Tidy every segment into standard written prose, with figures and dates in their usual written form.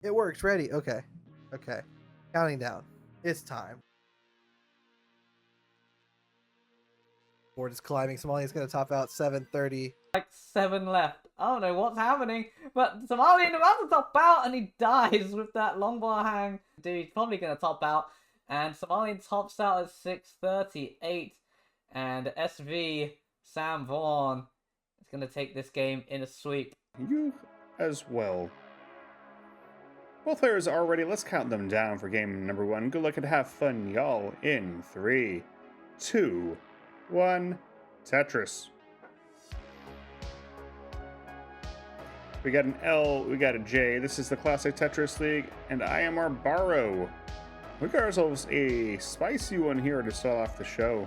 It works. Ready? Okay. Okay. Counting down. It's time. Board is climbing. Somalia's going to top out 730. Like 7 left. I don't know what's happening, but Somalian about to top out, and he dies with that long bar hang. Dude, he's probably going to top out, and Somalian tops out at 638, and SV Sam Vaughan is going to take this game in a sweep. You as well. Both players are ready. Let's count them down for game number 1. Good luck and have fun, y'all. In 3, 2, 1, Tetris. We got an L, we got a J. This is the Classic Tetris League, and I am Arbaro. We got ourselves a spicy one here to start off the show.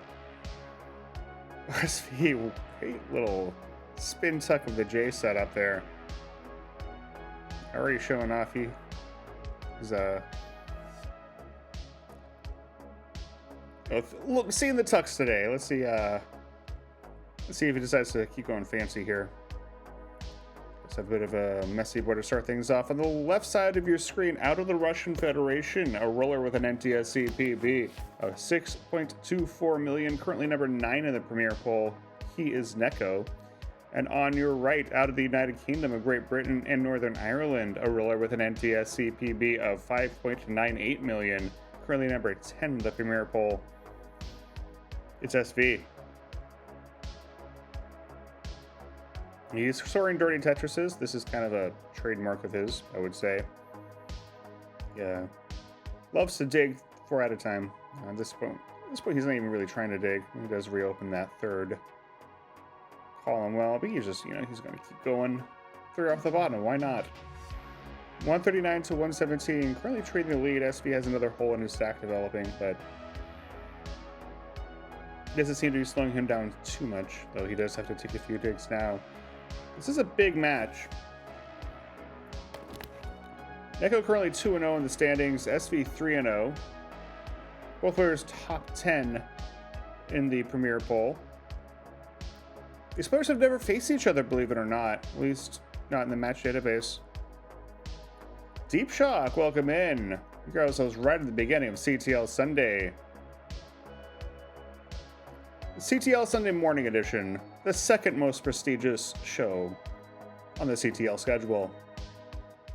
SV, great little spin tuck of the J set up there. Already showing off. He's look, seeing the tucks today. Let's see if he decides to keep going fancy here. Let's have a bit of a messy board to start things off. On the left side of your screen, out of the Russian Federation, a roller with an NTSC PB of 6.24 million, currently number 9 in the Premier poll. He is NEK0. And on your right, out of the United Kingdom of Great Britain and Northern Ireland, a roller with an NTSC PB of 5.98 million, currently number 10 in the Premier poll. It's SV. He's soaring dirty Tetrises. This is kind of a trademark of his, I would say. Yeah. Loves to dig 4 at a time. At this point, he's not even really trying to dig. He does reopen that third column well, but he's just, he's going to keep going 3 off the bottom. Why not? 139 to 117. Currently trading the lead. SV has another hole in his stack developing, but doesn't seem to be slowing him down too much, though he does have to take a few digs now. This is a big match. NEK0 currently 2-0 in the standings, SV 3-0. Both players top 10 in the Premier poll. These players have never faced each other, believe it or not. At least not in the match database. Deep Shock, welcome in. You got ourselves right at the beginning of CTL Sunday. CTL Sunday Morning Edition, the second most prestigious show on the CTL schedule.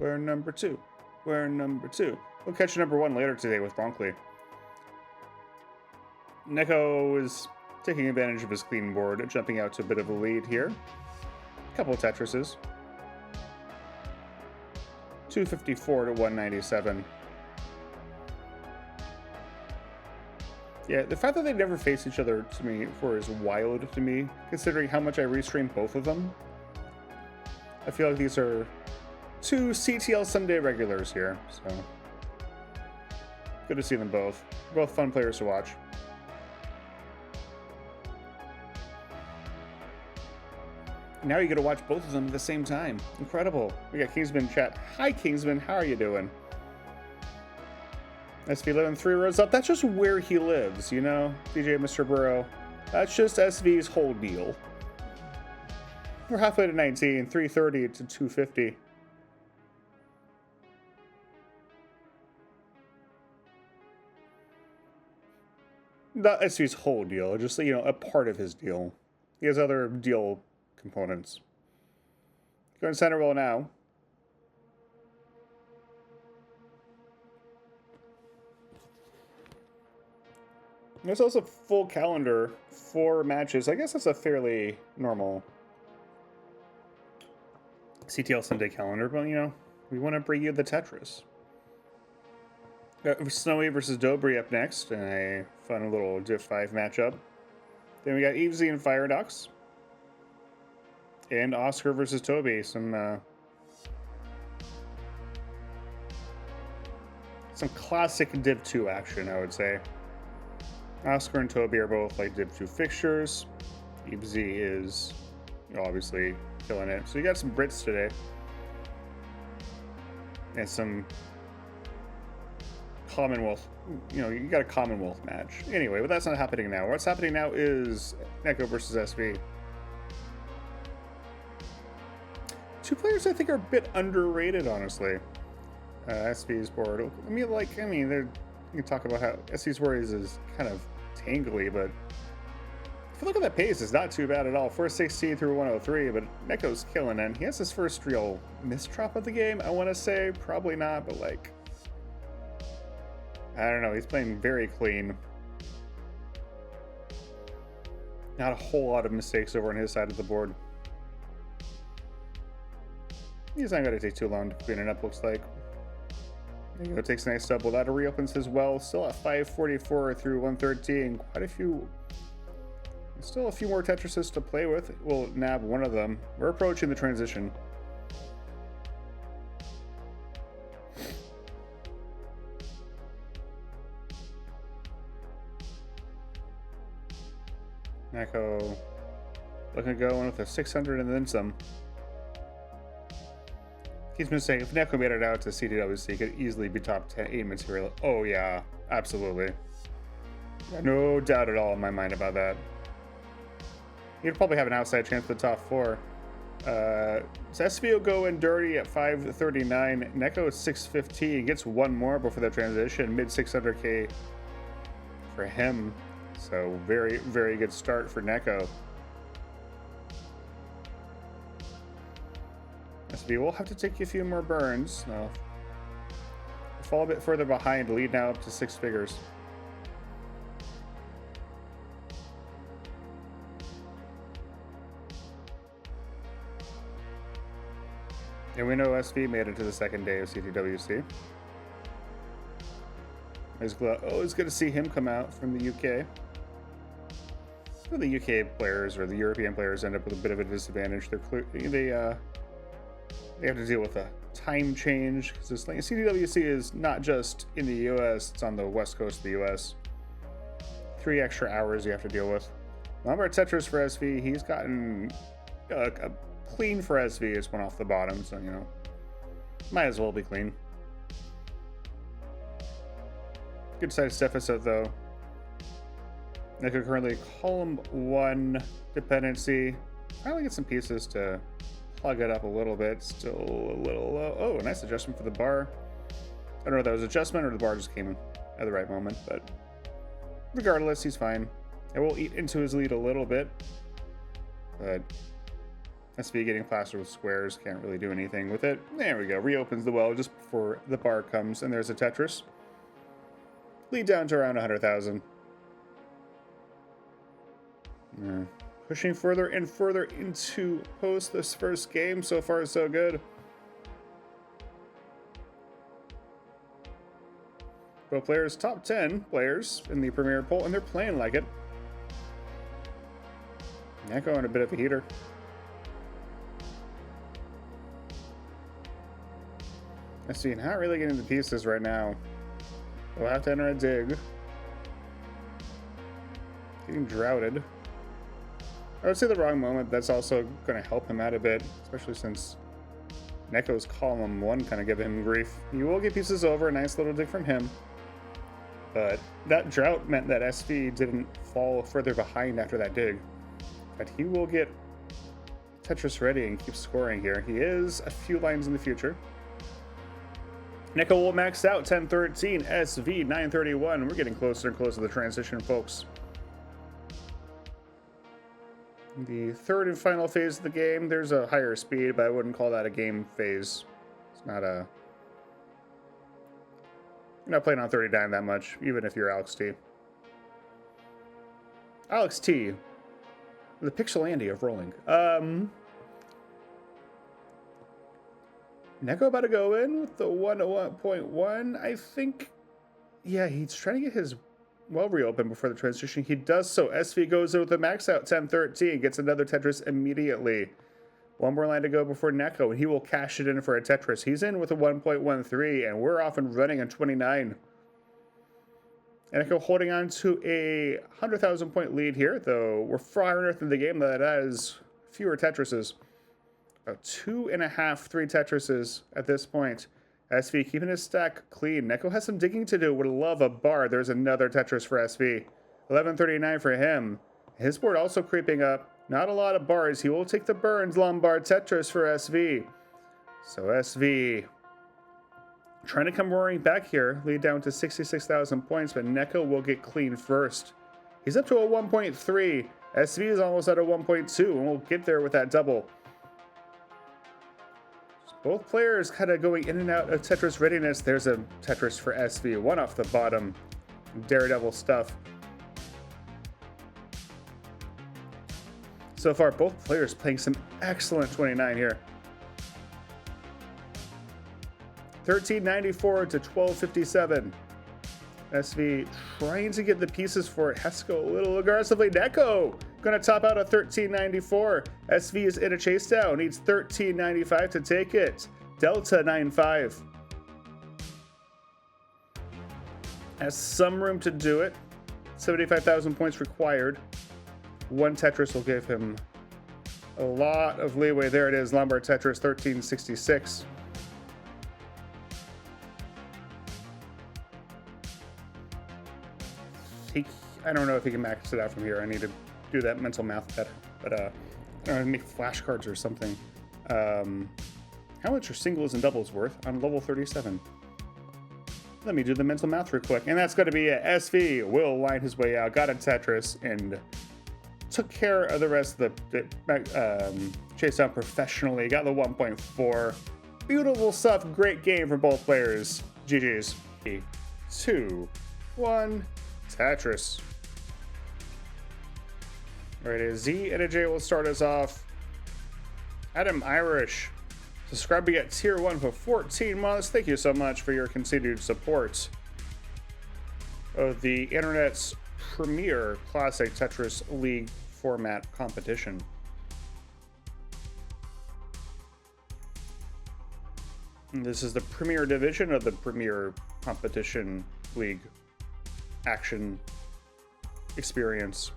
We're number 2. We're number 2. We'll catch number 1 later today with Bronkley. NEK0 is taking advantage of his clean board, jumping out to a bit of a lead here. A couple of Tetrises. 254 to 197. Yeah, the fact that they never face each other to me before is wild to me, considering how much I restream both of them. I feel like these are 2 CTL Sunday regulars here, so good to see them both. Both fun players to watch. Now you get to watch both of them at the same time. Incredible. We got Kingsman in chat. Hi, Kingsman. How are you doing? SV living 3 rows up. That's just where he lives, DJ Mr. Burrow. That's just SV's whole deal. We're halfway to 19, 330 to 250. Not SV's whole deal, just, a part of his deal. He has other deal components. Going center roll now. There's also a full calendar, 4 matches. I guess that's a fairly normal CTL Sunday calendar, but we want to bring you the Tetris. Got Snowy versus Dobry up next, and a fun little Div 5 matchup. Then we got Evesy and Firedox. And Oscar versus Toby. Some classic Div 2 action, I would say. Oscar and Toby are both like Div 2 fixtures. Evesy is obviously killing it. So you got some Brits today. And some Commonwealth. You got a Commonwealth match. Anyway, but that's not happening now. What's happening now is NEK0 versus SV. 2 players I think are a bit underrated, honestly. SV's board. I mean, you can talk about how SV's board is kind of tangly, but if you look at that pace, it's not too bad at all. 460 through 103, but NEK0's killing it. He has his first real misdrop of the game, I want to say. Probably not, but like, I don't know. He's playing very clean. Not a whole lot of mistakes over on his side of the board. He's not going to take too long to clean it up, looks like. There you go, takes a nice double. That reopens as well. Still at 544 through 113. Still a few more Tetrises to play with. We'll nab one of them. We're approaching the transition. NEK0 looking to go in with a 600 and then some. Keeps me saying if NEK0 made it out to CTWC, he could easily be top 8 material. Oh yeah, absolutely. Yeah, no doubt at all in my mind about that. He'd probably have an outside chance for the top 4. SV will go in dirty at 539. NEK0 at 615. Gets one more before the transition. Mid 600k for him. So very, very good start for NEK0. SV will have to take a few more burns. No. Fall a bit further behind, lead now up to 6 figures. And we know SV made it to the second day of CTWC. It's good to see him come out from the UK. Well, the UK players or the European players end up with a bit of a disadvantage. They have to deal with a time change because CTWC is not just in the US; it's on the west coast of the US. 3 extra hours you have to deal with. Lombard Tetris for SV. He's gotten a clean for SV. It's one off the bottom, so you know, might as well be clean. Good size deficit though. NEK0 currently column 1 dependency. Finally get some pieces to plug it up a little bit. Still a little low. Oh, nice adjustment for the bar. I don't know if that was adjustment or the bar just came at the right moment, but regardless, he's fine. It will eat into his lead a little bit, but SV getting plastered with squares, can't really do anything with it. There we go. Reopens the well just before the bar comes, and there's a Tetris. Lead down to around 100,000. Yeah. Pushing further and further into post this first game. So far, so good. Pro players, top 10 players in the Premier poll, and they're playing like it. NEK0 on a bit of a heater. Let's see, not really getting the pieces right now. We'll have to enter a dig. Getting droughted. I would say the wrong moment. That's also going to help him out a bit, especially since NEK0's column 1 kind of giving him grief. You will get pieces over, a nice little dig from him. But that drought meant that SV didn't fall further behind after that dig. But he will get Tetris ready and keep scoring here. He is a few lines in the future. NEK0 will max out 1013, SV 931. We're getting closer and closer to the transition, folks. The third and final phase of the game, there's a higher speed, but I wouldn't call that a game phase. It's not a... You're not playing on 39 that much, even if you're Alex T. Alex T. The Pixel Andy of rolling. NEK0 about to go in with the 101.1. I think... Yeah, he's trying to get his well reopened before the transition. He does so. SV goes in with a max out 1013. Gets another Tetris immediately. One more line to go before NEK0, and he will cash it in for a Tetris. He's in with a 1.13, and we're off and running on 29. NEK0 holding on to a 100,000 point lead here, though we're far north in the game that has fewer Tetrises. About 2.5, 3 Tetrises at this point. SV keeping his stack clean. NEK0 has some digging to do. Would love a bar. There's another Tetris for SV. 1139 for him. His board also creeping up. Not a lot of bars. He will take the burns. Lombard Tetris for SV. So SV Trying to come roaring back here, lead down to 66,000 points, but NEK0 will get clean first. He's up to a 1.3. SV is almost at a 1.2, and we'll get there with that double. Both players kind of going in and out of Tetris readiness. There's a Tetris for SV, one off the bottom. Daredevil stuff. So far, both players playing some excellent 29 here. 1394 to 1257. SV trying to get the pieces for it. Has to go a little aggressively. NEK0 going to top out at 1394. SV is in a chase down. Needs 1395 to take it. Delta 95. Has some room to do it. 75,000 points required. One Tetris will give him a lot of leeway. There it is. Lombard Tetris 1366. I don't know if he can max it out from here. I need to do that mental math better. But I don't know, make flashcards or something. How much are singles and doubles worth on level 37? Let me do the mental math real quick. And that's going to be it. SV will line his way out. Got a Tetris and took care of the rest of the chase down professionally. Got the 1.4. Beautiful stuff. Great game for both players. GG's. 3, 2, 1. Tetris. Alright, a Z and a J will start us off. Adam Irish, subscribing at tier 1 for 14 months. Thank you so much for your continued support of the internet's premier classic Tetris League format competition. And this is the premier division of the premier competition league action experience.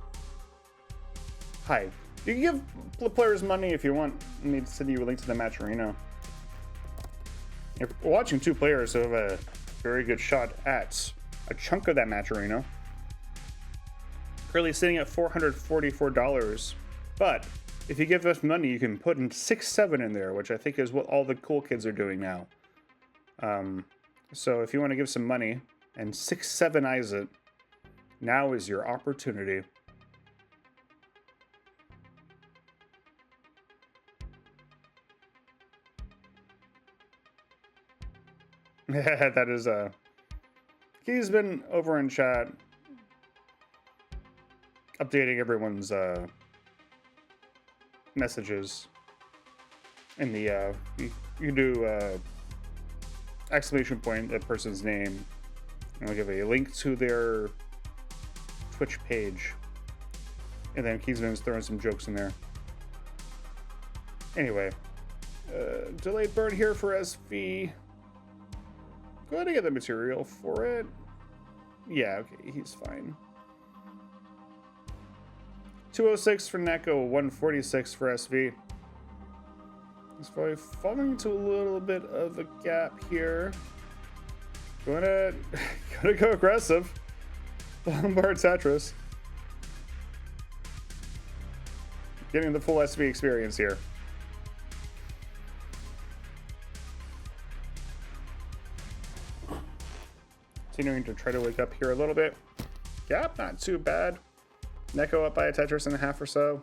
Hi. You can give the players money if you want me to send you a link to the match arena. If we're watching two players who have a very good shot at a chunk of that match arena. Currently sitting at $444. But if you give us money, you can put in 6-7 in there, which I think is what all the cool kids are doing now. So if you want to give some money and 6-7-ize it, now is your opportunity. That is he's been over in chat updating everyone's messages in the you do exclamation point the person's name, and I'll give a link to their Twitch page, and then Keysman's throwing some jokes in there. Anyway, delayed burn here for SV. Go ahead and get the material for it. Yeah, okay, he's fine. 206 for NEK0, 146 for SV. He's probably falling into a little bit of a gap here. Gonna go aggressive. Lombard Tetris. Getting the full SV experience here. Continuing to try to wake up here a little bit. Gap, not too bad. NEK0 up by a Tetris and a half or so.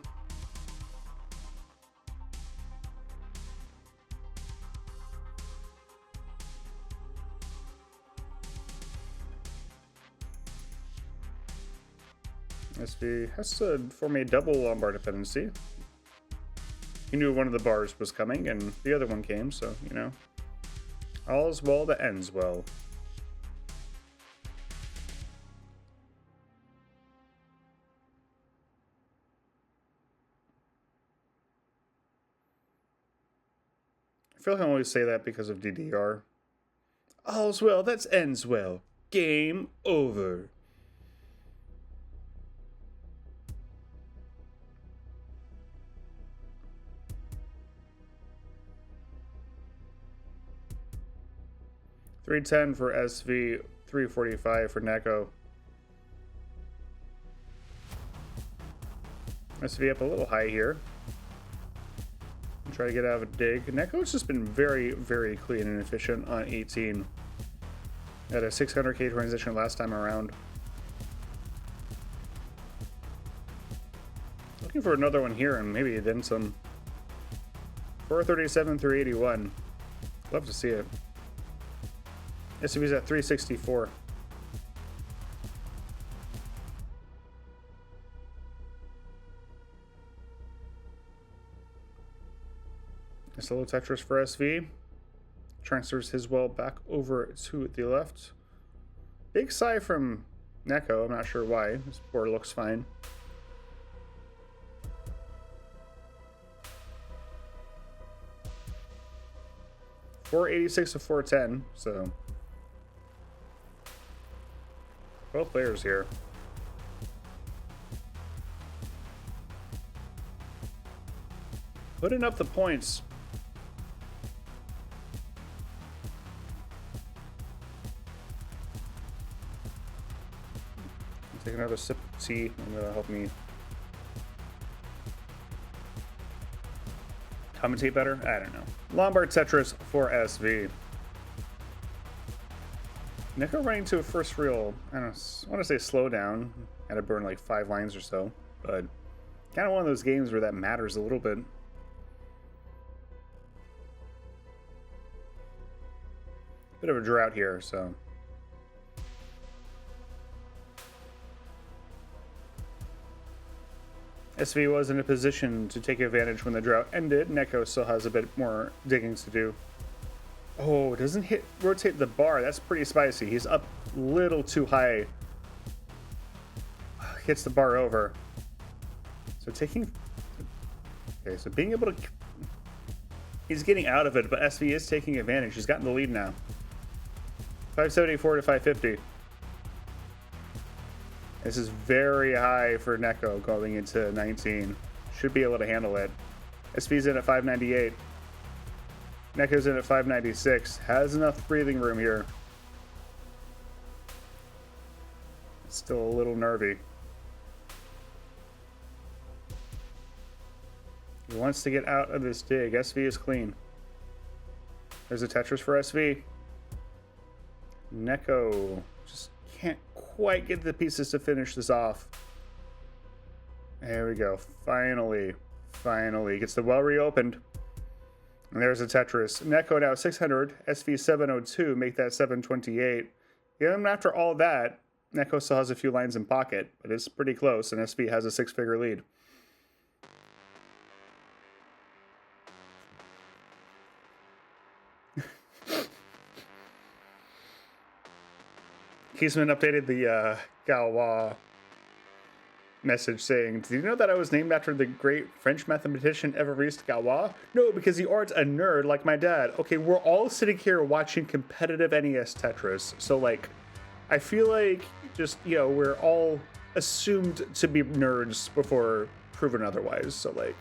SV has to form a double Lombard dependency. He knew one of the bars was coming and the other one came, so, you know. All's well that ends well. I feel like I always say that because of DDR. All's well, that ends well. Game over. $310 for SV, $345 for NEK0. SV up a little high here. Try to get out of a dig. NEK0's just been very, very clean and efficient on 18. Had a 600k transition last time around. Looking for another one here and maybe then some. 437 through 81. Love to see it. SUV's at 364. A solo Tetris for SV. Transfers his well back over to the left. Big sigh from NEK0. I'm not sure why. This board looks fine. .486 to 410. So both players here. Putting up the points. Take another sip of tea, and that'll help me commentate better. I don't know. Lombard Tetris for SV. NEK0 running to a first real, I want to say slow down. Had to burn like 5 lines or so, but kind of one of those games where that matters a little bit. Bit of a drought here, so. SV was in a position to take advantage when the drought ended. NEK0 still has a bit more digging to do. Oh, doesn't rotate the bar. That's pretty spicy. He's up a little too high. Hits the bar over. So taking... Okay, so being able to... He's getting out of it, but SV is taking advantage. He's gotten the lead now. 574 to 550. This is very high for NEK0 going into 19. Should be able to handle it. SV's in at 598. NEK0's in at 596. Has enough breathing room here. Still a little nervy. He wants to get out of this dig. SV is clean. There's a Tetris for SV. NEK0 just can't quite get the pieces to finish this off. There we go. Finally. Finally. Gets the well reopened. And there's a Tetris. NEK0 now 600. SV 702. Make that 728. Even after all that, NEK0 still has a few lines in pocket, but it's pretty close, and SV has a 6-figure lead. Kiesman updated the Galois message saying, "Did you know that I was named after the great French mathematician Évariste Galois? No, because you aren't a nerd like my dad." Okay, we're all sitting here watching competitive NES Tetris, so like, I feel like just, you know, we're all assumed to be nerds before proven otherwise, so like,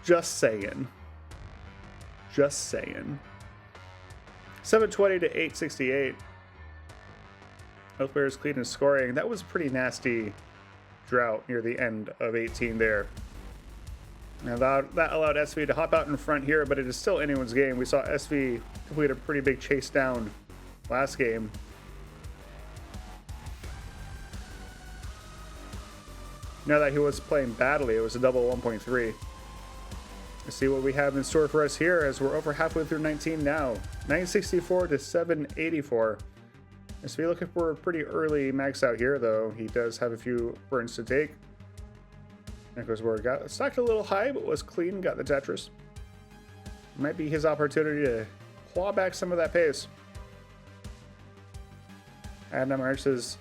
just saying. Just saying. 720 to 868. Both players clean in scoring. That was a pretty nasty drought near the end of 18 there. Now that allowed SV to hop out in front here, but it is still anyone's game. We saw SV complete a pretty big chase down last game. Now that he was playing badly, it was a double 1.3. Let's see what we have in store for us here as we're over halfway through 19 now. 964 to 784. SV looking for a pretty early max out here, though. He does have a few burns to take. NEK0's board got stacked a little high, but was clean, got the Tetris. Might be his opportunity to claw back some of that pace. Adam March says,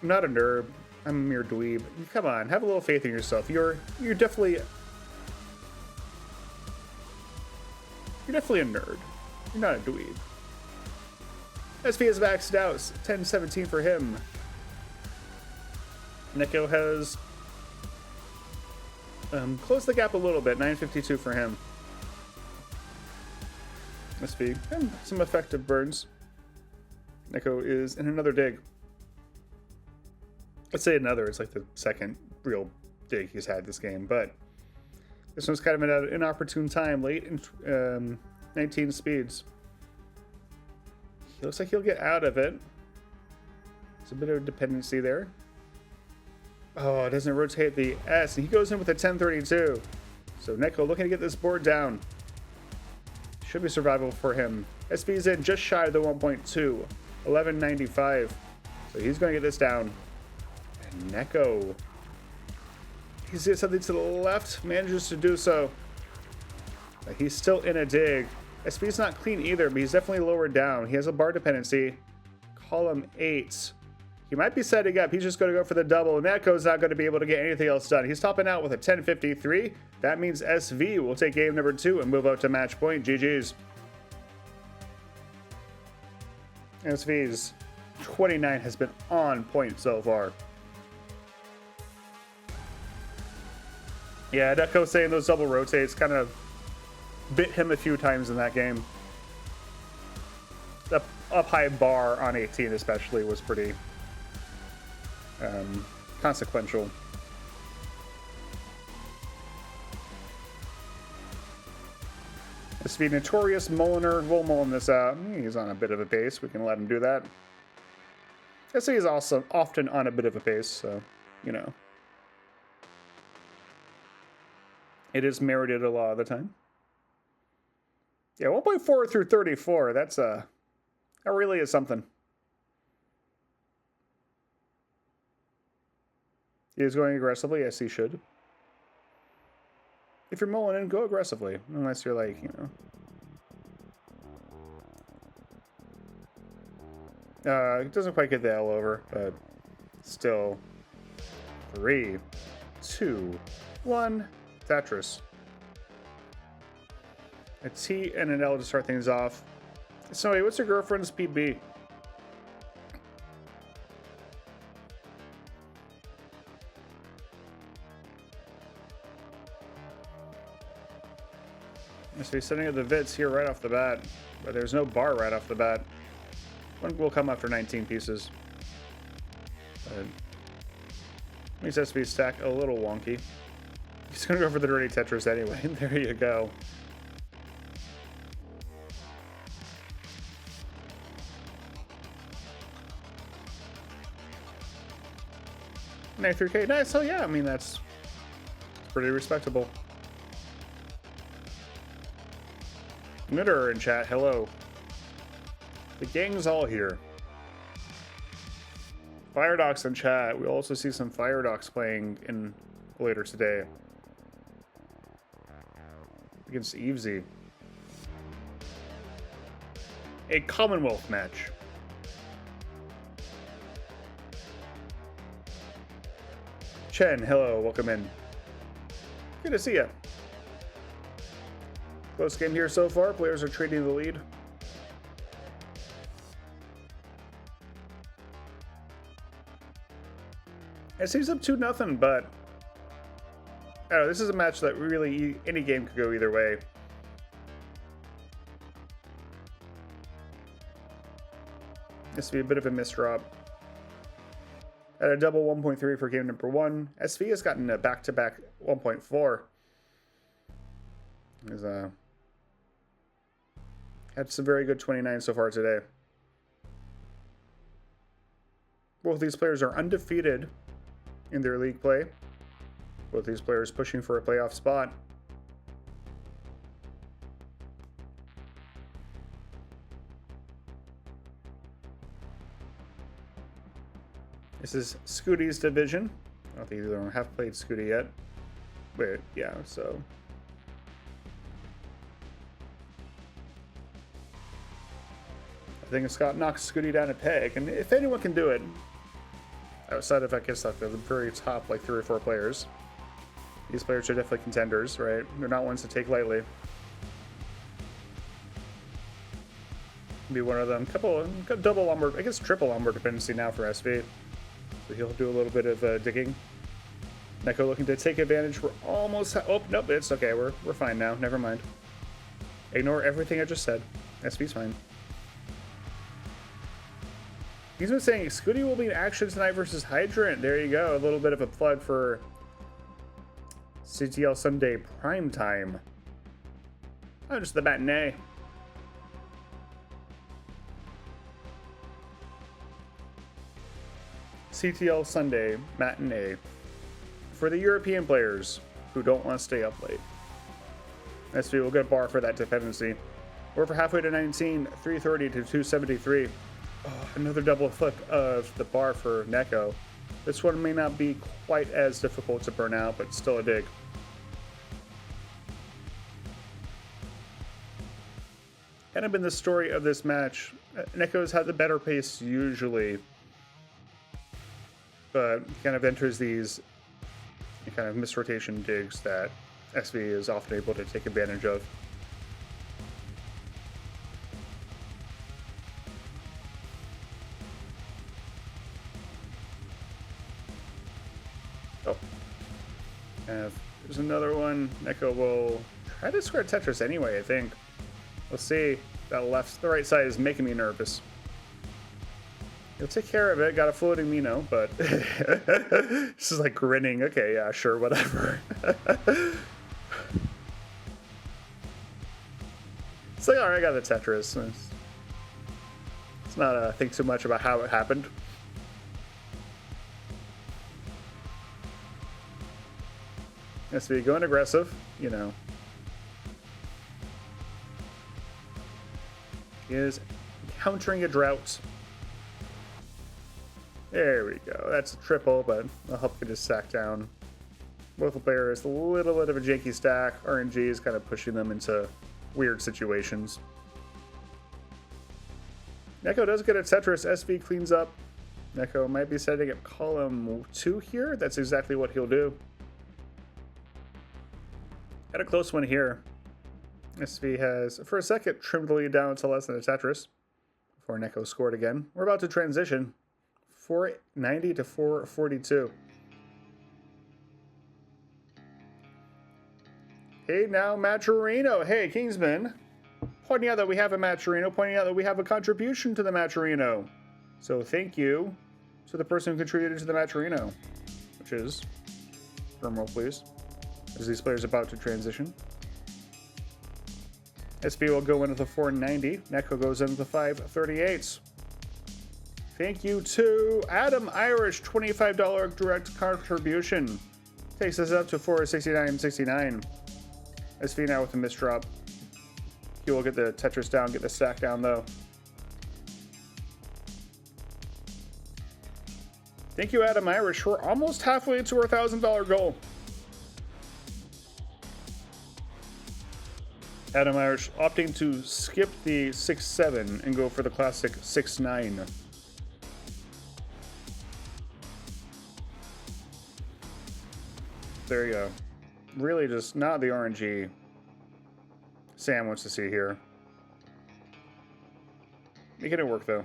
"I'm not a nerd. I'm a mere dweeb." Come on, have a little faith in yourself. You're definitely a nerd. You're not a dweeb. SV is maxed out. 10-17 for him. NEK0 has closed the gap a little bit. 952 for him. SV and some effective burns. NEK0 is in another dig. Let's say another. It's like the second real dig he's had this game, but this one's kind of at an inopportune time, late in 19 speeds. He looks like he'll get out of it. There's a bit of dependency there. Oh, it doesn't rotate the S, and he goes in with a 1032. So NEK0 looking to get this board down. Should be survivable for him. SV's in just shy of the 1.2, 1195. So he's going to get this down. And NEK0, he sees something to the left, manages to do so. But he's still in a dig. SV's not clean either, but he's definitely lower down. He has a bar dependency. Column 8. He might be setting up. He's just going to go for the double. NEK0's not going to be able to get anything else done. He's topping out with a 1053. That means SV will take game number 2 and move up to match point. GG's. SV's 29 has been on point so far. Yeah, NEK0 saying those double rotates kind of bit him a few times in that game. The up high bar on 18 especially was pretty consequential. SV Notorious Mulliner will Mullen this out. He's on a bit of a pace. We can let him do that. SV is also often on a bit of a pace, so, you know. It is merited a lot of the time. Yeah, 1.4 through 34. That really is something. He is going aggressively. Yes, he should. If you're mulling in, go aggressively. Unless you're like, you know. It doesn't quite get the L over, but still. 3, 2, 1. Tetris. A T and an L to start things off. So, hey, what's your girlfriend's PB? So he's setting up the Vits here right off the bat, but there's no bar right off the bat. One will come after 19 pieces. But makes SV stack a little wonky. He's gonna go for the dirty Tetris anyway. There you go. $93K, nice. So yeah, I mean that's pretty respectable. Knitter in chat, hello. The gang's all here. Firedox in chat. We'll also see some Firedox playing in later today against Evesy. A Commonwealth match. Chen, hello, welcome in. Good to see you. Close game here so far. Players are trading the lead. It seems up 2-0, but I don't know, this is a match that really any game could go either way. This would be a bit of a misdrop. At a double 1.3 for game number 1. SV has gotten a back-to-back 1.4. He's had some very good 29 so far today. Both these players are undefeated in their league play. Both these players pushing for a playoff spot. This is Scooty's division. I don't think either of them have played Scooty yet. But yeah, so. I think Scott knocks Scooty down a peg, and if anyone can do it, outside of I guess like the very top like 3 or 4 players, these players are definitely contenders, right? They're not ones to take lightly. Be one of them. Double lumber, I guess triple lumber dependency now for SV. So he'll do a little bit of digging. NEK0 looking to take advantage. We're almost. Oh nope, it's okay. We're fine now. Never mind. Ignore everything I just said. SV's fine. He's been saying Scooty will be in action tonight versus Hydrant. There you go. A little bit of a plug for CTL Sunday prime time. Oh, just the matinee. CTL Sunday matinee for the European players who don't want to stay up late. SV will get a bar for that dependency. We're over halfway to 19, 330 to 273. Oh, another double flip of the bar for NEK0. This one may not be quite as difficult to burn out, but still a dig. Kind of been the story of this match. NEK0's had the better pace usually, but kind of enters these kind of misrotation digs that SV is often able to take advantage of. Oh. And there's another one. NEK0 will try to square Tetris anyway, I think. We'll see. The right side is making me nervous. He'll take care of it. Got a floating Mino, but this is like grinning. Okay, yeah, sure, whatever. It's like, alright, I got the Tetris. Let's not think too much about how it happened. SV going aggressive, you know. He is countering a drought. There we go. That's a triple, but I'll help get his stack down. Local player is a little bit of a janky stack. RNG is kind of pushing them into weird situations. NEK0 does get a Tetris. SV cleans up. NEK0 might be setting up column 2 here. That's exactly what he'll do. Got a close one here. SV has, for a second, trimmed the lead down to less than a Tetris before NEK0 scored again. We're about to transition. 490 to 442. Hey, now Matcherino. Hey, Kingsman. Pointing out that we have a Matcherino, pointing out that we have a contribution to the Matcherino. So thank you to the person who contributed to the Matcherino, which is, drumroll please, as these players are about to transition. SV will go into the 490. NEK0 goes into the 538s. Thank you to Adam Irish, $25 direct contribution. Takes us up to 469.69. SV now with a misdrop. He will get the Tetris down, get the stack down though. Thank you, Adam Irish. We're almost halfway to our $1,000 goal. Adam Irish opting to skip the 6-7 and go for the classic 6-9. There you go. Really just not the RNG Sam wants to see here. Making it work though.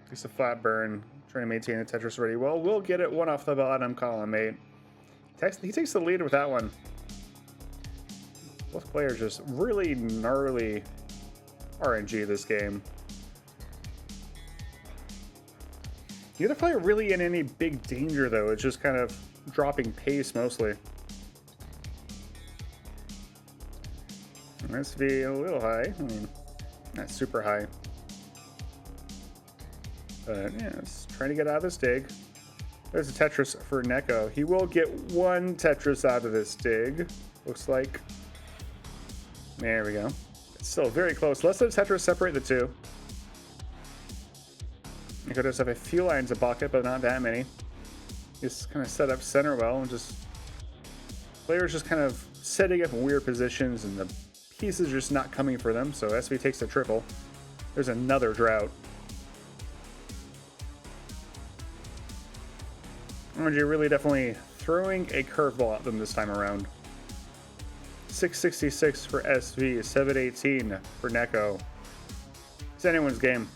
At least a flat burn. Trying to maintain the Tetris ready. Well, we'll get it one off the bottom column, mate. He takes the lead with that one. Both players just really gnarly RNG this game. Neither player really in any big danger though. It's just kind of dropping pace mostly. SV a little high. I mean, not super high. But yeah, it's trying to get out of this dig. There's a Tetris for NEK0. He will get one Tetris out of this dig. Looks like. There we go. It's still very close. Let's let Tetris separate the two. NEK0 does have a few lines of bucket, but not that many. He's kind of set up center well, and just players just kind of setting up in weird positions, and the pieces just not coming for them. So SV takes the triple. There's another drought. RNG really definitely throwing a curveball at them this time around. 666 for SV, 718 for NEK0. It's anyone's game.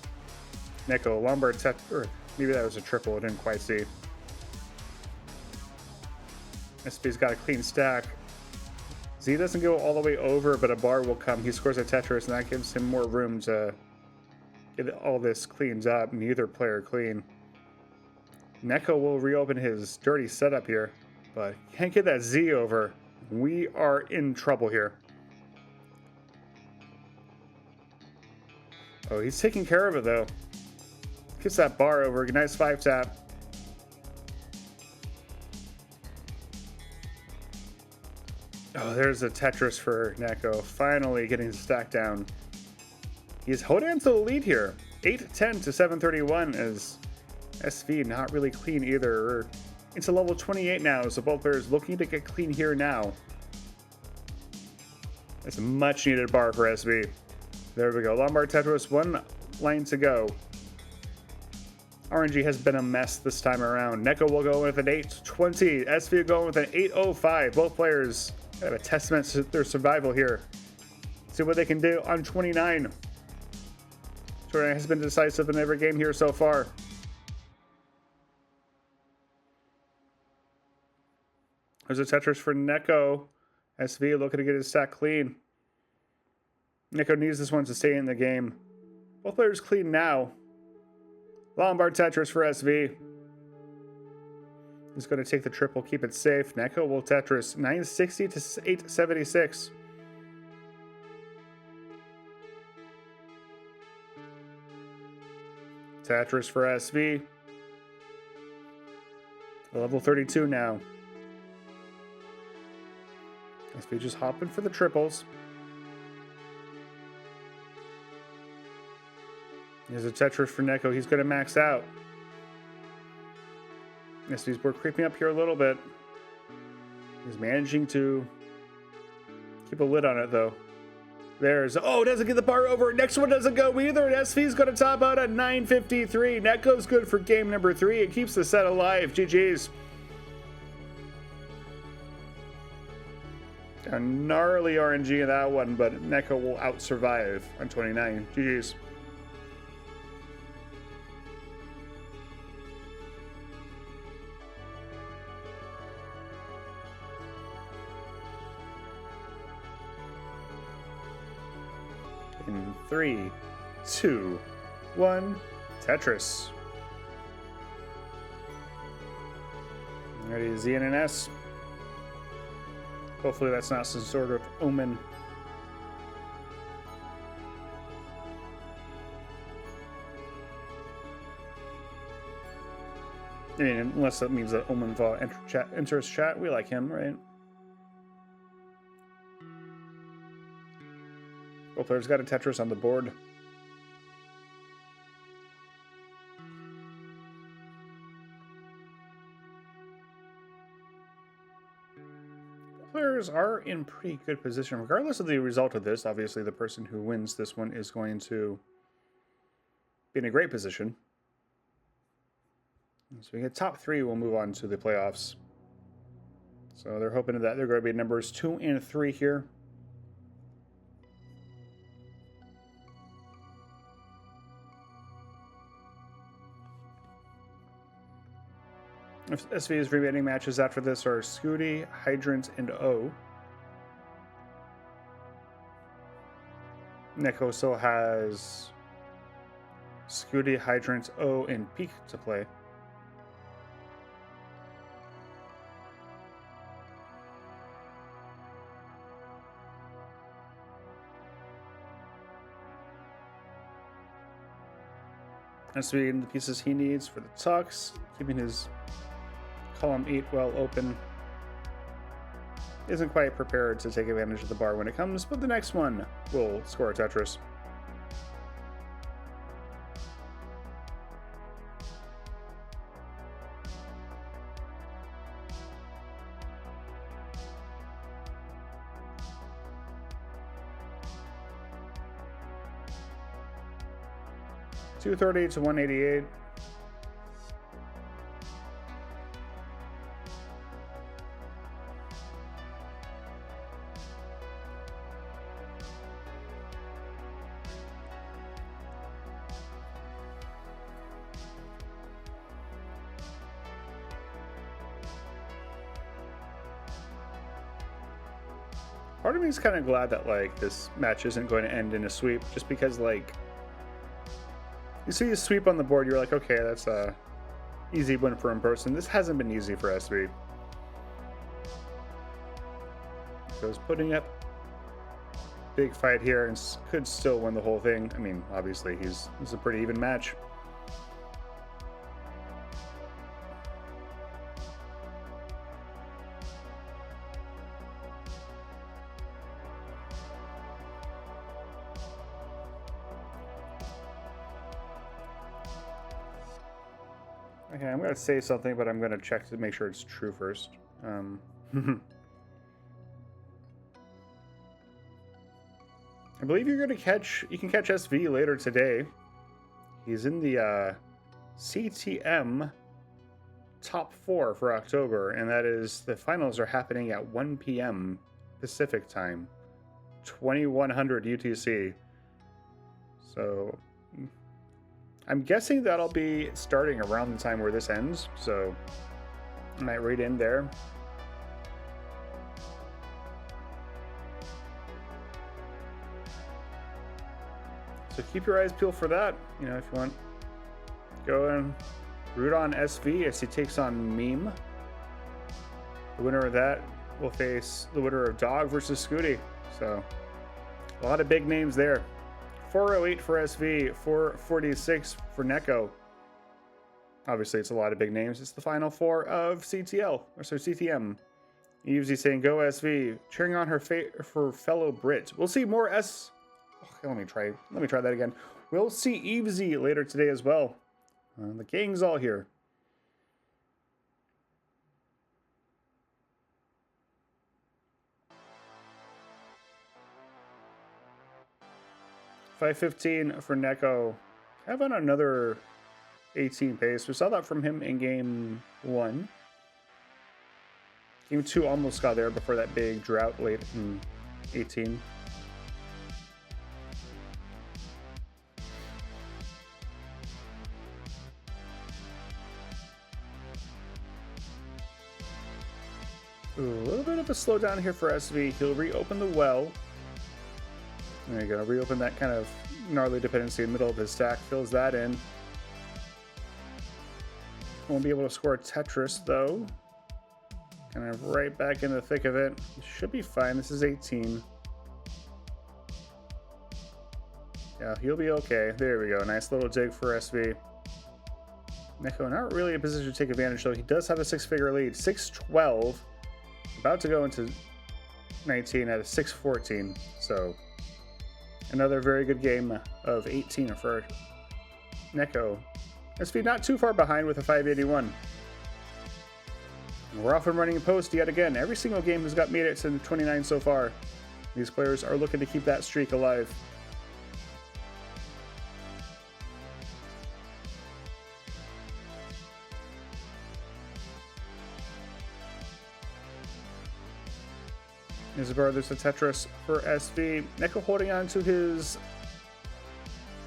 NEK0, Lombard, or maybe that was a triple, I didn't quite see. SV's got a clean stack. Z doesn't go all the way over, but a bar will come. He scores a Tetris, and that gives him more room to get all this cleaned up. Neither player clean. NEK0 will reopen his dirty setup here, but can't get that Z over. We are in trouble here. Oh, he's taking care of it, though. Gets that bar over. Nice 5-tap. Oh, there's a Tetris for NEK0. Finally getting the stack down. He's holding on to the lead here. 8-10 to 7-31 as SV not really clean either. We're into level 28 now, so both players looking to get clean here now. It's a much needed bar for SV. There we go. Lombard Tetris, 1 line to go. RNG has been a mess this time around. NEK0 will go with an 8-20. SV will go with an 8-05. Both players have a testament to their survival here. See what they can do on 29. 29 has been decisive in every game here so far. There's a Tetris for NEK0. SV looking to get his stack clean. NEK0 needs this one to stay in the game. Both players clean now. Lombard Tetris for SV. He's going to take the triple, keep it safe. NEK0 will Tetris 960 to 876. Tetris for SV. Level 32 now. SV just hopping for the triples. There's a Tetris for NEK0. He's going to max out. Yes, we're creeping up here a little bit. He's managing to keep a lid on it, though. There's... Oh, doesn't get the bar over. Next one doesn't go either. And SV's going to top out at 953. NEK0's good for game number 3. It keeps the set alive. GG's. A gnarly RNG in that one, but NEK0 will out-survive on 29. GG's. In 3, 2, 1, Tetris. Ready, Z and an S. Hopefully that's not some sort of omen. I mean, unless that means that Omen enters chat, we like him, right? Both players got a Tetris on the board. Players are in pretty good position. Regardless of the result of this, obviously the person who wins this one is going to be in a great position. So we get top 3, we'll move on to the playoffs. So they're hoping that they're going to be numbers 2 and 3 here. SV's remaining matches after this are Scooty, Hydrant, and O. NEK0 still has Scooty, Hydrant, O, and Peek to play. SV getting the pieces he needs for the tucks, keeping his column 8 well open. Isn't quite prepared to take advantage of the bar when it comes, but the next one will score a Tetris. $230 to $188. Part of me is kind of glad that like this match isn't going to end in a sweep, just because like you see a sweep on the board, you're like, okay, that's a easy win for in person. This hasn't been easy for SV. So he's putting up big fight here and could still win the whole thing. I mean, obviously it's a pretty even match. Okay, I'm going to say something, but I'm going to check to make sure it's true first. I believe you can catch SV later today. He's in the CTM top 4 for October, and that is the finals are happening at 1 p.m. Pacific time, 2100 UTC. So I'm guessing that'll be starting around the time where this ends, so I might read in there. So keep your eyes peeled for that. You know, if you want, go and root on SV as he takes on Meme. The winner of that will face the winner of Dog versus Scooty. So a lot of big names there. 408 for SV, 446 for NEK0. Obviously, it's a lot of big names. It's the final 4 of CTM. Evesy saying, "Go SV," cheering on her for fellow Brit. We'll see more Okay, let me try that again. We'll see Evesy later today as well. The gang's all here. $5.15 for NEK0. Have on another 18 pace. We saw that from him in game 1. Game 2 almost got there before that big drought late in 18. Ooh, a little bit of a slowdown here for SV. He'll reopen the well. There you go. Reopen that kind of gnarly dependency in the middle of his stack. Fills that in. Won't be able to score a Tetris, though. Kind of right back in the thick of it. Should be fine. This is 18. Yeah, he'll be okay. There we go. Nice little dig for SV. NEK0 not really in a position to take advantage, though. He does have a 6-figure lead. 6-12. About to go into 19 at a 6-14. So another very good game of 18 for NEK0. SV not too far behind with a 581. We're off and running in post yet again. Every single game has got made it to 29 so far. These players are looking to keep that streak alive. Arbaro, there's the Tetris for SV. NEK0 holding on to his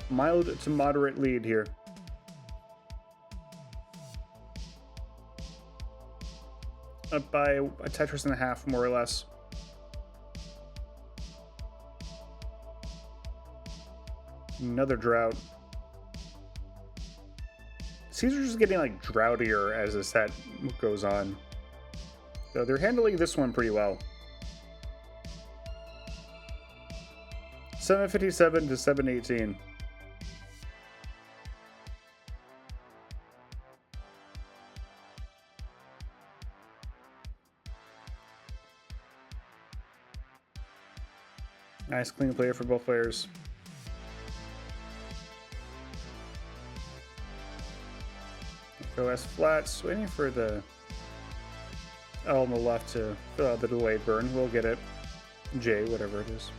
mild to moderate lead here. Up by a Tetris and a half, more or less. Another drought. Caesar's just getting like droughtier as the set goes on. So they're handling this one pretty well. 757 to 718. Nice clean play for both players. Go S flats, waiting for the L on the left to fill out the delayed burn. We'll get it. J, whatever it is.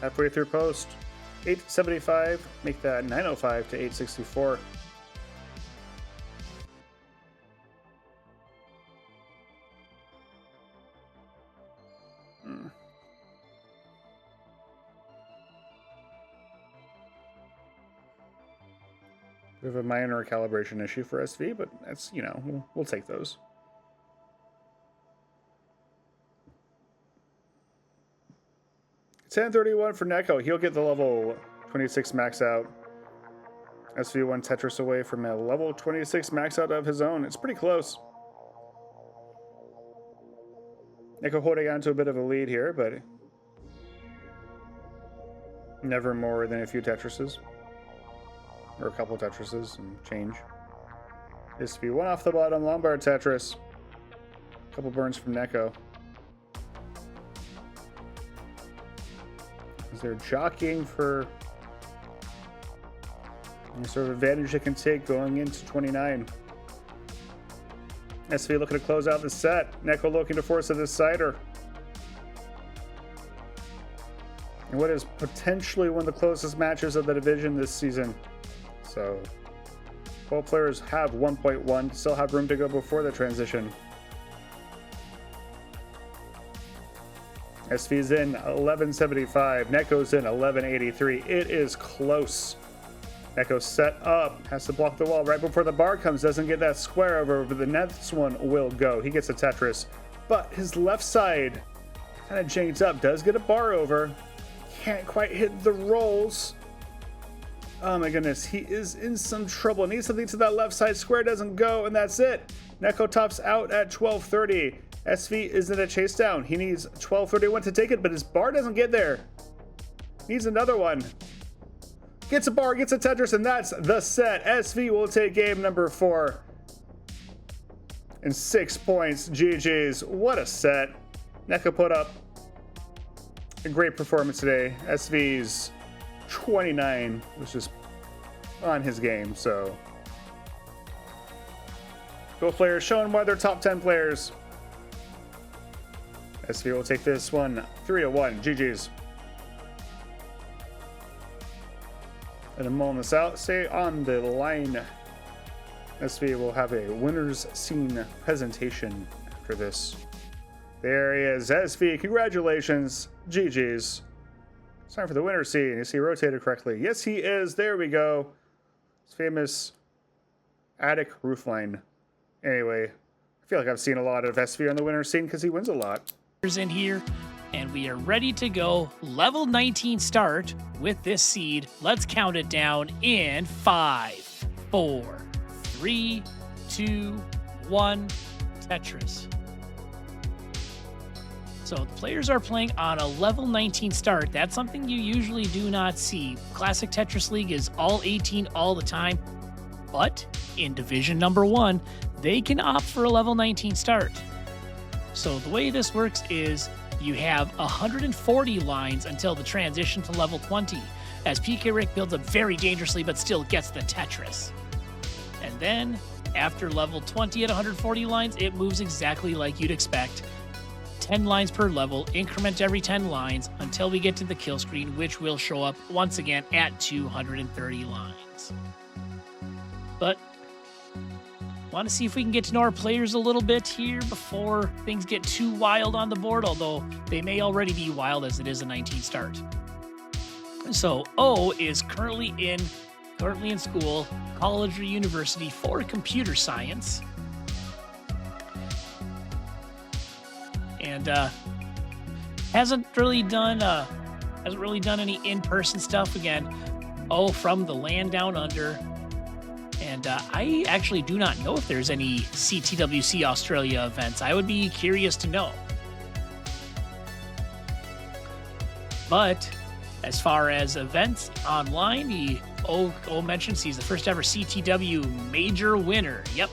Halfway through post, 875, make that 905 to 864. We have a minor calibration issue for SV, but that's, you know, we'll take those. $10.31 for NEK0. He'll get the level 26 max out. SV1 Tetris away from a level 26 max out of his own. It's pretty close. NEK0 holding on to a bit of a lead here, but never more than a few Tetrises. Or a couple Tetrises and change. SV1 off the bottom, Lombard Tetris. A couple burns from NEK0. as they're jockeying for any sort of advantage they can take going into 29. SV looking to close out the set. NEK0 looking to force a decider. And what is potentially one of the closest matches of the division this season. So both players have 1.1, still have room to go before the transition. SV's in 1175, NEK0's in 1183. It is close. NEK0 set up, has to block the wall right before the bar comes, doesn't get that square over, but the next one will go. He gets a Tetris, but his left side kind of janked up, does get a bar over, can't quite hit the rolls. Oh my goodness, he is in some trouble. Needs something to that left side square, doesn't go, and that's it. NEK0 tops out at 1230. SV is in a chase down. He needs 1231 to take it, but his bar doesn't get there. Needs another one. Gets a bar, gets a Tetris, and that's the set. SV will take game number 4. And 6 points. GG's. What a set. NEK0 put up a great performance today. SV's 29 was just on his game, so both players showing why they're top 10 players. SV will take this one 3-1. GG's. And I'm mulling this out. Stay on the line. SV will have a winner's scene presentation after this. There he is. SV, congratulations. GG's. It's time for the winner's scene. Is he rotated correctly? Yes, he is. There we go. His famous attic roofline. Anyway, I feel like I've seen a lot of SV on the winner's scene because he wins a lot. In here, and we are ready to go. Level 19 start with this seed. Let's count it down in 5, 4, 3, 2, 1. Tetris. So the players are playing on a level 19 start. That's something you usually do not see. Classic Tetris League is all 18 all the time, but in Division number 1, they can opt for a level 19 start. So the way this works is you have 140 lines until the transition to level 20, as Peekayric builds up very dangerously but still gets the Tetris. And then, after level 20 at 140 lines, it moves exactly like you'd expect. 10 lines per level, increment every 10 lines, until we get to the Killscreen, which will show up once again at 230 lines. But want to see if we can get to know our players a little bit here before things get too wild on the board, although they may already be wild as it is a 19 start. So O is currently in school, college or university for computer science. And hasn't really done any in-person stuff. Again, O from the land down under. And I actually do not know if there's any CTWC Australia events. I would be curious to know. But as far as events online, O mentions he's the first ever CTW major winner. Yep.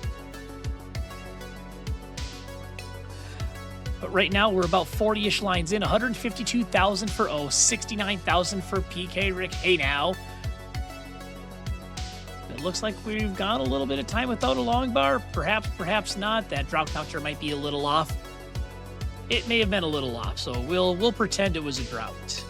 But right now we're about 40-ish lines in. 152,000 for O, 69,000 for Peekayric. Hey now. It looks like we've got a little bit of time without a long bar. Perhaps, perhaps not. That drop counter might be a little off. It may have been a little off, so we'll pretend it was a drought.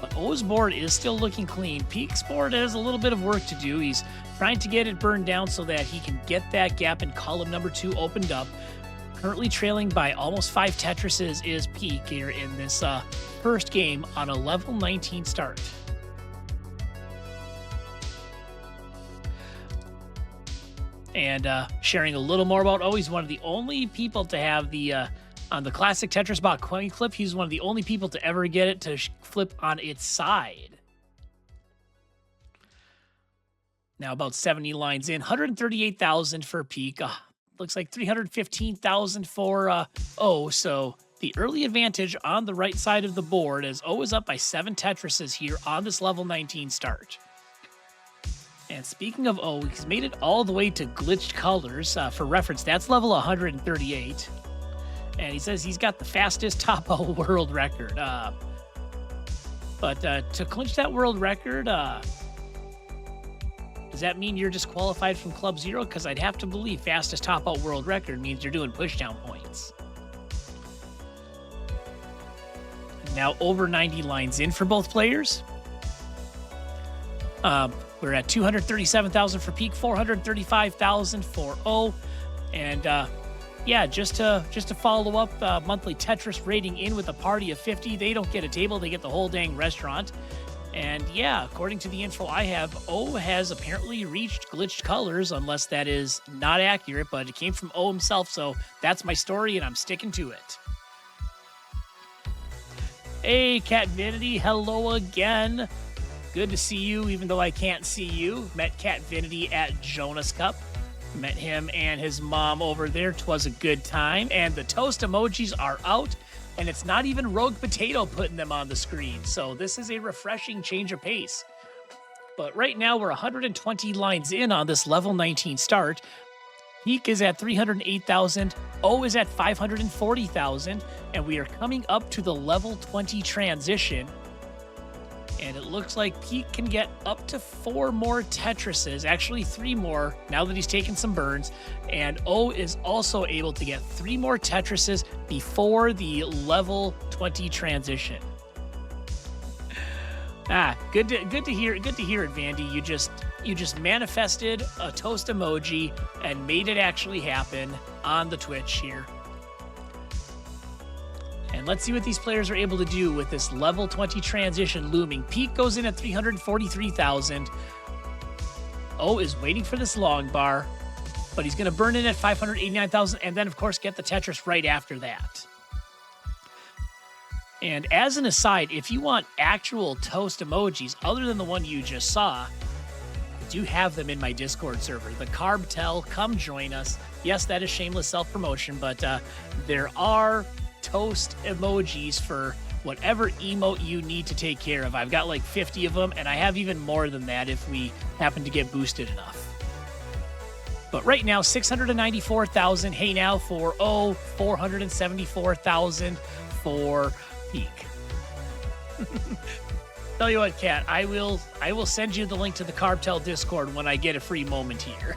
But O's board is still looking clean. Peek's board has a little bit of work to do. He's trying to get it burned down so that he can get that gap in column number 2 opened up. Currently trailing by almost 5 Tetrises is Peek here in this first game on a level 19 start. And sharing a little more about he's one of the only people to have the, on the classic Tetris bot coin flip, he's one of the only people to ever get it to flip on its side. Now about 70 lines in, 138,000 for Peek. Looks like 315,000 for O, so the early advantage on the right side of the board as O is up by 7 Tetrises here on this level 19 start. And speaking of O, he's made it all the way to glitched colors. For reference, that's level 138. And he says he's got the fastest top O world record. But to clinch that world record, does that mean you're disqualified from Club Zero? Because I'd have to believe fastest top-out world record means you're doing pushdown points. Now over 90 lines in for both players. We're at 237,000 for Peak, 435,000 for O, and yeah, just to follow up, monthly Tetris rating in with a party of 50. They don't get a table; they get the whole dang restaurant. And yeah, according to the info I have, O has apparently reached glitched colors, unless that is not accurate. But it came from O himself, so that's my story, and I'm sticking to it. Hey, Cat Vinity, hello again. Good to see you, even though I can't see you. Met Cat Vinity at Jonas Cup. Met him and his mom over there. 'Twas a good time. And the toast emojis are out. And it's not even Rogue Potato putting them on the screen. So this is a refreshing change of pace. But right now we're 120 lines in on this level 19 start. Peak is at 308,000. O is at 540,000. And we are coming up to the level 20 transition. And it looks like Peak can get up to 4 more Tetrises, actually 3 more, now that he's taken some burns. And O is also able to get 3 more Tetrises before the level 20 transition. Good to hear it, Vandy. You just manifested a toast emoji and made it actually happen on the Twitch here. And let's see what these players are able to do with this level 20 transition looming. Peak goes in at 343,000. O is waiting for this long bar, but he's going to burn in at 589,000 and then, of course, get the Tetris right after that. And as an aside, if you want actual toast emojis other than the one you just saw, I do have them in my Discord server. The Carb Tell, come join us. Yes, that is shameless self-promotion, but there are toast emojis for whatever emote you need to take care of. I've got like 50 of them, and I have even more than that if we happen to get boosted enough. But right now, 694,000. Hey now for O, 474,000 for Peak. Tell you what, Kat, I will send you the link to the Carbtel Discord when I get a free moment here.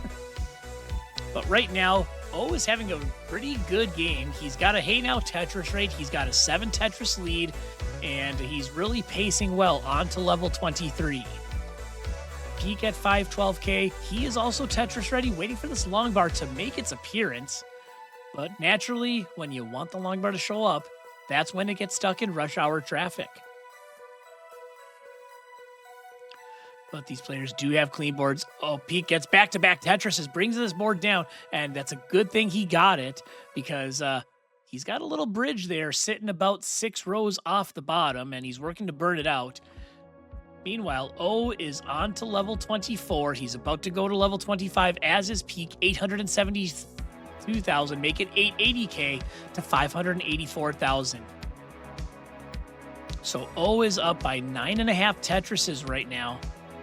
But right now, O is having a pretty good game. He's got a Hey Now Tetris rate. He's got a 7 Tetris lead, and he's really pacing well on to level 23. Peak at 512K. He is also Tetris ready, waiting for this long bar to make its appearance. But naturally, when you want the long bar to show up, that's when it gets stuck in rush hour traffic. But these players do have clean boards. Oh, Peak gets back-to-back Tetrises, brings this board down, and that's a good thing he got it, because he's got a little bridge there sitting about 6 rows off the bottom, and he's working to burn it out. Meanwhile, O is on to level 24. He's about to go to level 25, as is Peak, 872,000, make it 880K to 584,000. So O is up by 9.5 Tetrises right now.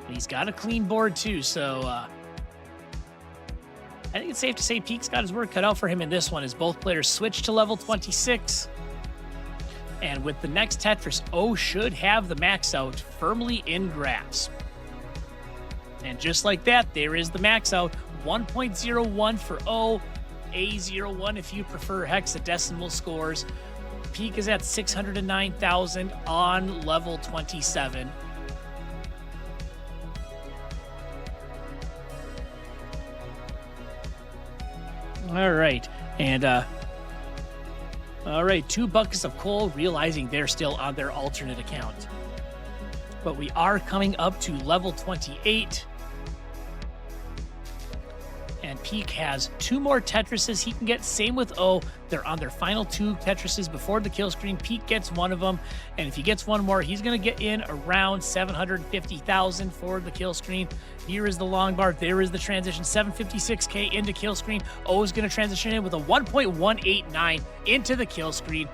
He's got a clean board too, so I think it's safe to say Peak's got his work cut out for him in this one, as both players switch to level 26. And with the next Tetris, O should have the max out firmly in grasp. And just like that, there is the max out. 1.01 for O, A01 if you prefer hexadecimal scores. Peak is at 609,000 on level 27. All right, and all right, 2 buckets of coal, realizing they're still on their alternate account. But we are coming up to level 28. And Peak has 2 more Tetrises he can get. Same with O. They're on their final 2 Tetrises before the kill screen. Peak gets one of them. And if he gets one more, he's going to get in around 750,000 for the kill screen. Here is the long bar. There is the transition. 756K into kill screen. O is going to transition in with a 1.189 into the kill screen.